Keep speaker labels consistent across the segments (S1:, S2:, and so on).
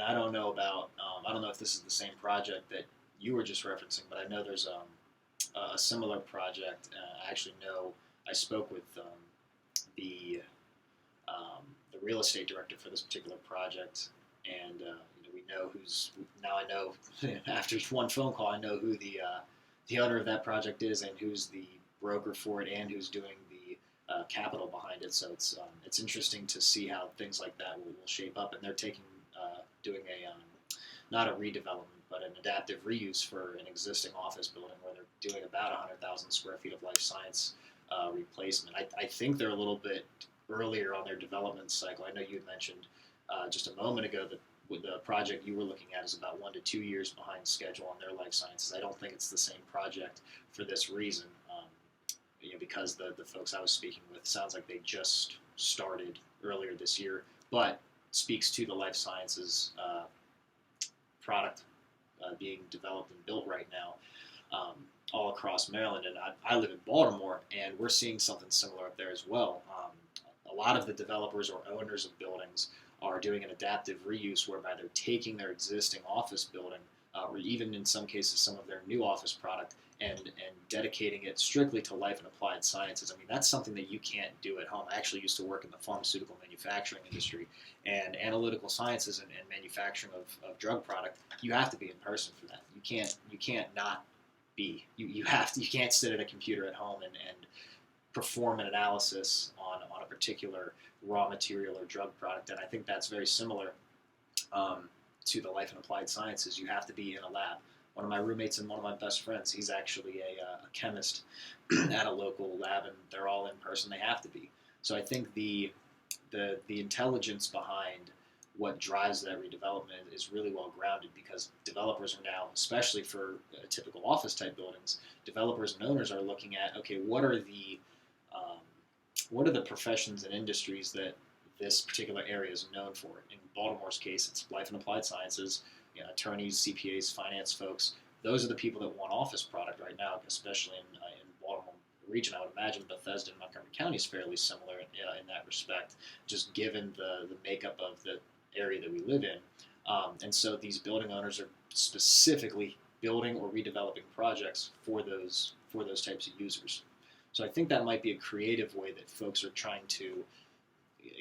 S1: I don't know about, I don't know if this is the same project that you were just referencing, but I know there's a similar project. I actually know I spoke with the the real estate director for this particular project, and we know who's now. I know after one phone call, I know who the owner of that project is, and who's the broker for it, and who's doing the capital behind it. So it's interesting to see how things like that will shape up, and they're doing a not a redevelopment, but an adaptive reuse for an existing office building where they're doing about 100,000 square feet of life science replacement. I think they're a little bit earlier on their development cycle. I know you had mentioned just a moment ago that with the project you were looking at is about 1 to 2 years behind schedule on their life sciences. I don't think it's the same project for this reason, because the folks I was speaking with sounds like they just started earlier this year, but speaks to the life sciences product being developed and built right now all across Maryland. And I live in Baltimore, and we're seeing something similar up there as well. A lot of the developers or owners of buildings are doing an adaptive reuse whereby they're taking their existing office building, or even in some cases some of their new office product, and dedicating it strictly to life and applied sciences. I mean, that's something that you can't do at home. I actually used to work in the pharmaceutical manufacturing industry, and analytical sciences and manufacturing of drug product. You have to be in person for that. You can't not be. You have to. You can't sit at a computer at home and perform an analysis on a particular raw material or drug product. And I think that's very similar to the life and applied sciences. You have to be in a lab. One of my roommates and one of my best friends, he's actually a chemist at a local lab, and they're all in person. They have to be. So I think the intelligence behind what drives that redevelopment is really well grounded, because developers are now, especially for typical office type buildings, developers and owners are looking at, okay, what are the professions and industries that this particular area is known for? In Baltimore's case, it's life and applied sciences, attorneys, CPAs, finance folks. Those are the people that want office product right now, especially in Baltimore region. I would imagine Bethesda and Montgomery County is fairly similar in that respect, just given the makeup of the area that we live in. And so these building owners are specifically building or redeveloping projects for those types of users. So I think that might be a creative way that folks are trying to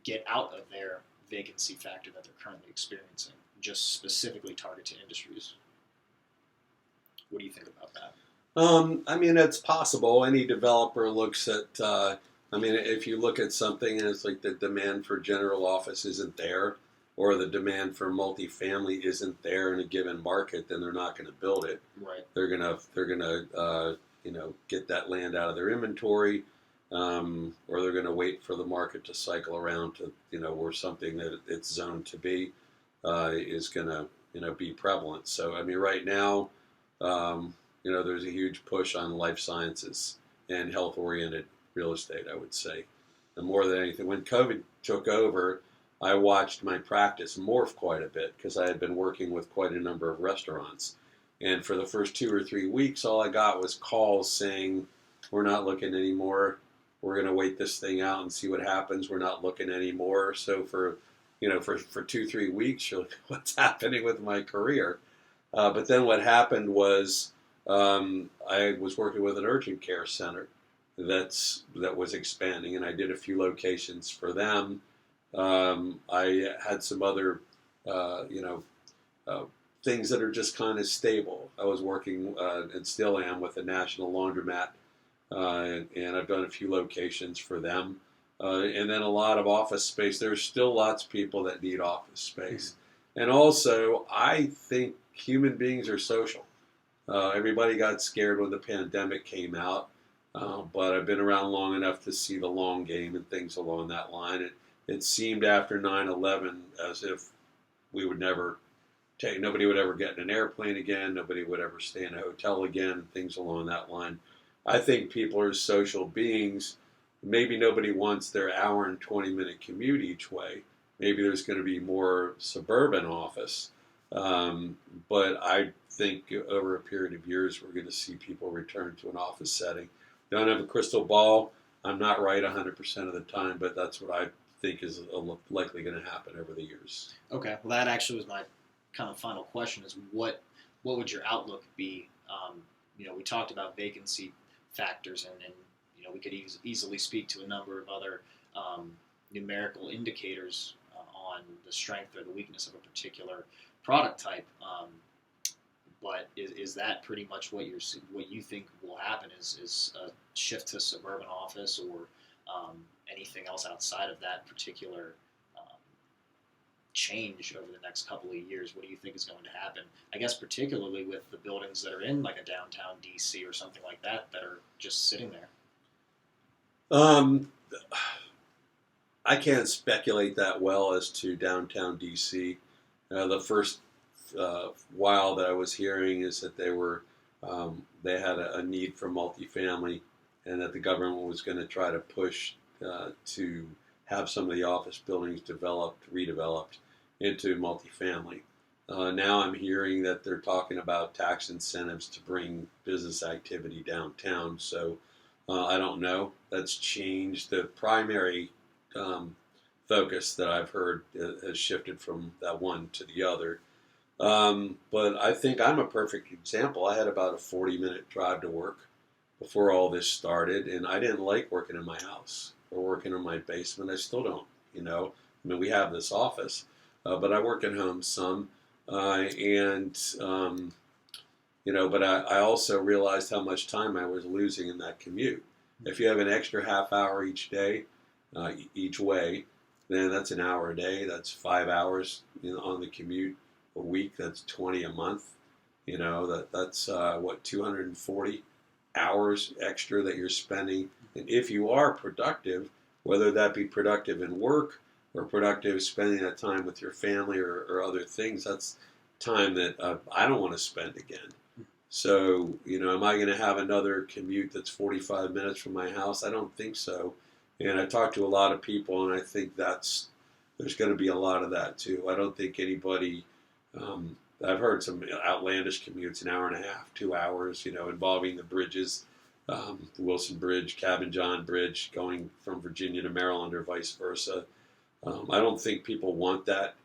S1: get out of their vacancy factor that they're currently experiencing, just specifically target to industries. What do you think about that?
S2: I mean, it's possible. Any developer looks at, if you look at something and it's like the demand for general office isn't there, or the demand for multifamily isn't there in a given market, then they're not going to build it.
S1: Right.
S2: They're gonna get that land out of their inventory, or they're going to wait for the market to cycle around to, where something that it's zoned to be is going to, be prevalent. So, I mean, right now, there's a huge push on life sciences and health-oriented real estate, I would say. And more than anything, when COVID took over, I watched my practice morph quite a bit because I had been working with quite a number of restaurants. And for the first 2 or 3 weeks, all I got was calls saying, we're not looking anymore. We're going to wait this thing out and see what happens. We're not looking anymore. So for 2-3 weeks, you're like, what's happening with my career? But then what happened was I was working with an urgent care center that was expanding, and I did a few locations for them. I had some other, things that are just kind of stable. I was working, and still am, with a national laundromat, and I've done a few locations for them. And then a lot of office space. There's still lots of people that need office space. And also, I think human beings are social. Everybody got scared when the pandemic came out, but I've been around long enough to see the long game and things along that line. It seemed after 9/11 as if nobody would ever get in an airplane again, nobody would ever stay in a hotel again, and things along that line. I think people are social beings. Maybe nobody wants their hour and 20-minute commute each way. Maybe there's going to be more suburban office. But I think over a period of years, we're going to see people return to an office setting. Don't have a crystal ball. I'm not right 100% of the time, but that's what I think is likely going to happen over the years.
S1: Okay. Well, that actually was my kind of final question is what would your outlook be? We talked about vacancy factors, and we could easily speak to a number of other numerical indicators on the strength or the weakness of a particular product type. But is that pretty much what you think will happen? Is a shift to suburban office, or anything else outside of that particular change over the next couple of years? What do you think is going to happen? I guess particularly with the buildings that are in like a downtown DC or something like that are just sitting there.
S2: I can't speculate that well as to downtown DC. The first while that I was hearing is that they had a need for multifamily, and that the government was going to try to push to have some of the office buildings redeveloped into multifamily. Now I'm hearing that they're talking about tax incentives to bring business activity downtown. So I don't know. That's changed. The primary focus that I've heard has shifted from that one to the other. But I think I'm a perfect example. I had about a 40-minute drive to work before all this started, and I didn't like working in my house or working in my basement. I still don't, I mean, we have this office, but I work at home some, but I also realized how much time I was losing in that commute. If you have an extra half hour each day, each way, then that's an hour a day. That's 5 hours on the commute a week. That's 20 a month. That's 240 hours extra that you're spending. And if you are productive, whether that be productive in work or productive spending that time with your family or other things, that's time that I don't want to spend again. So, am I going to have another commute that's 45 minutes from my house? I don't think so. And I talked to a lot of people, and I think there's going to be a lot of that too. I don't think anybody, I've heard some outlandish commutes, an hour and a half, 2 hours, involving the bridges, the Wilson Bridge, Cabin John Bridge, going from Virginia to Maryland or vice versa. I don't think people want that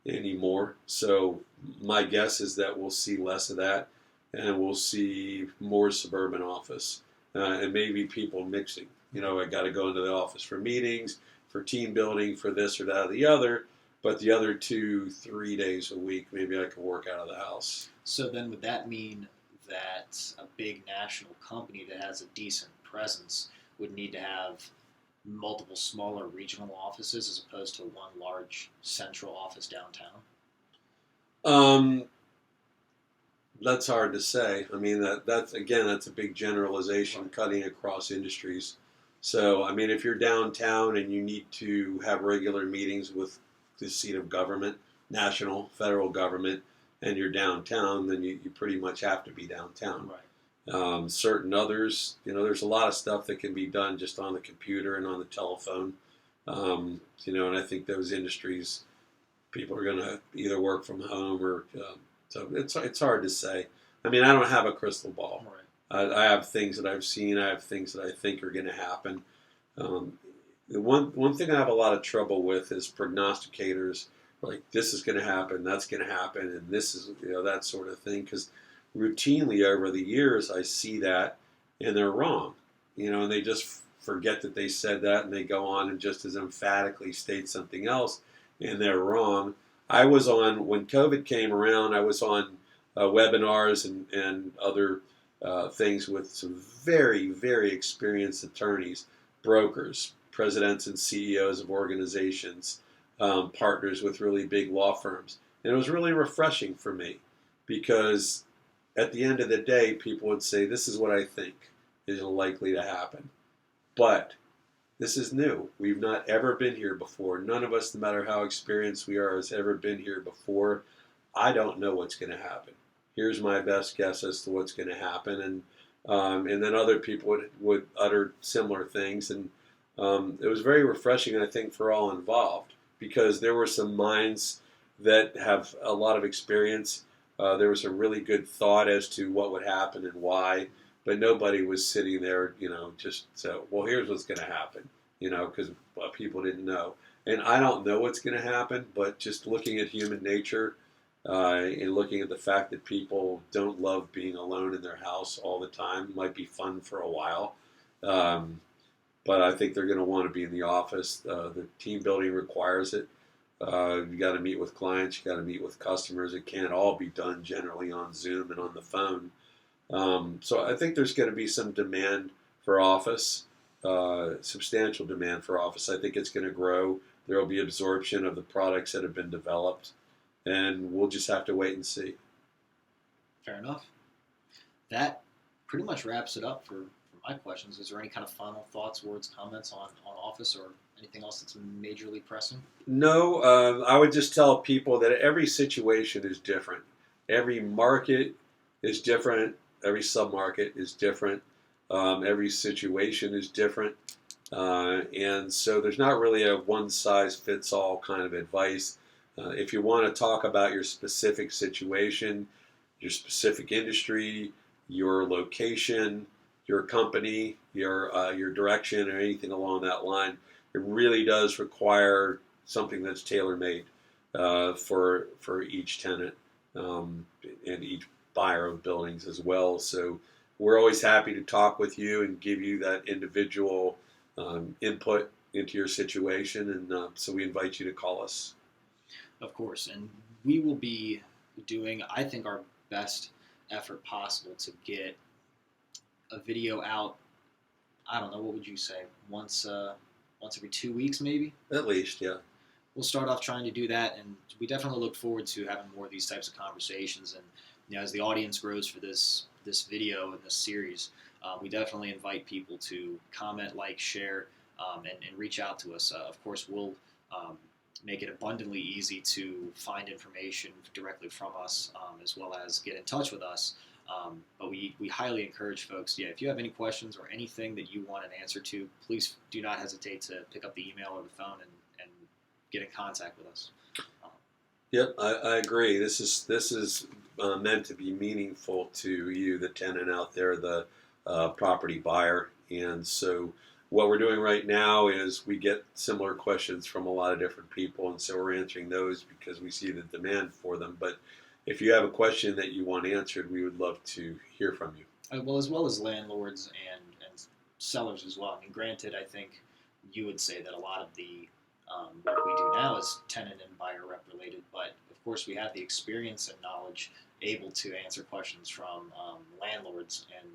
S2: anymore. So my guess is that we'll see less of that, and we'll see more suburban office, and maybe people mixing. I got to go into the office for meetings, for team building, for this or that or the other. But the other 2-3 days a week, maybe I can work out of the house.
S1: So then would that mean that a big national company that has a decent presence would need to have multiple smaller regional offices as opposed to one large central office downtown?
S2: That's hard to say. I mean, that's a big generalization, right, cutting across industries. So, I mean, if you're downtown and you need to have regular meetings with the seat of government, national, federal government, and you're downtown, then you pretty much have to be downtown.
S1: Right.
S2: Certain others, there's a lot of stuff that can be done just on the computer and on the telephone. And I think those industries, people are going to either work from home or, so it's hard to say. I mean, I don't have a crystal ball.
S1: Right.
S2: I have things that I've seen. I have things that I think are going to happen. The one thing I have a lot of trouble with is prognosticators, like this is going to happen, that's going to happen, and this is that sort of thing. Because routinely over the years I see that, and they're wrong. And they just forget that they said that, and they go on and just as emphatically state something else, and they're wrong. I was on, when COVID came around, I was on webinars and other things with some very, very experienced attorneys, brokers, presidents and CEOs of organizations, partners with really big law firms. And it was really refreshing for me because at the end of the day, people would say, this is what I think is likely to happen. But this is new. We've not ever been here before. None of us, no matter how experienced we are, has ever been here before. I don't know what's going to happen. Here's my best guess as to what's going to happen. And then other people would utter similar things. And it was very refreshing, I think, for all involved, because there were some minds that have a lot of experience. There was a really good thought as to what would happen and why. But nobody was sitting there, just so, well, here's what's going to happen, because people didn't know. And I don't know what's going to happen, but just looking at human nature, and looking at the fact that people don't love being alone in their house all the time. Might be fun for a while. Um, but I think they're going to want to be in the office. The team building requires it. You got to meet with clients, you got to meet with customers. It can't all be done generally on Zoom and on the phone. So I think there's going to be some demand for office, substantial demand for office. I think it's going to grow. There will be absorption of the products that have been developed, and we'll just have to wait and see.
S1: Fair enough. That pretty much wraps it up for my questions. Is there any kind of final thoughts, words, comments on Office or anything else that's majorly pressing?
S2: No, I would just tell people that every situation is different. Every market is different. Every submarket is different. Every situation is different. And so there's not really a one-size-fits-all kind of advice. If you want to talk about your specific situation, your specific industry, your location, your company, your direction, or anything along that line, it really does require something that's tailor-made for each tenant and each buyer of buildings as well. So we're always happy to talk with you and give you that individual input into your situation, and so we invite you to call us.
S1: Of course, and we will be doing, I think, our best effort possible to get a video out. I don't know, what would you say? Once every 2 weeks, maybe?
S2: At least, yeah.
S1: We'll start off trying to do that, and we definitely look forward to having more of these types of conversations. And as the audience grows for this video and this series, we definitely invite people to comment, like, share, and reach out to us. Of course, we'll make it abundantly easy to find information directly from us, as well as get in touch with us. But we highly encourage folks, if you have any questions or anything that you want an answer to, please do not hesitate to pick up the email or the phone and get in contact with us.
S2: Yep, I agree. This is meant to be meaningful to you, the tenant out there, the property buyer. And so what we're doing right now is we get similar questions from a lot of different people, and so we're answering those because we see the demand for them. But if you have a question that you want answered, we would love to hear from you.
S1: Well, as well as landlords and sellers as well. I mean, granted, I think you would say that a lot of the work we do now is tenant and buyer rep related, but of course we have the experience and knowledge able to answer questions from landlords and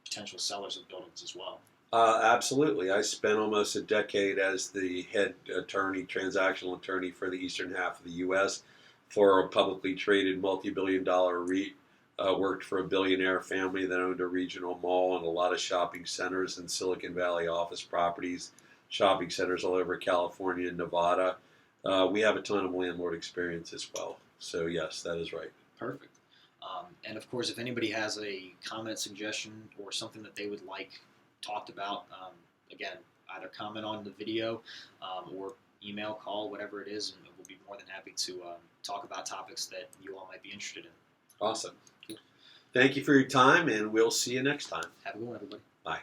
S1: potential sellers of buildings as well.
S2: Absolutely. I spent almost a decade as the head attorney, transactional attorney for the eastern half of the U.S. for a publicly traded multi-billion-dollar REIT. Worked for a billionaire family that owned a regional mall and a lot of shopping centers and Silicon Valley office properties, shopping centers all over California and Nevada. We have a ton of landlord experience as well. So yes, that is right.
S1: Perfect. And of course, if anybody has a comment, suggestion, or something that they would like talked about, again, either comment on the video or email, call, whatever it is, and we'll be more than happy to talk about topics that you all might be interested in.
S2: Awesome. Thank you for your time, and we'll see you next time.
S1: Have a good one, everybody.
S2: Bye.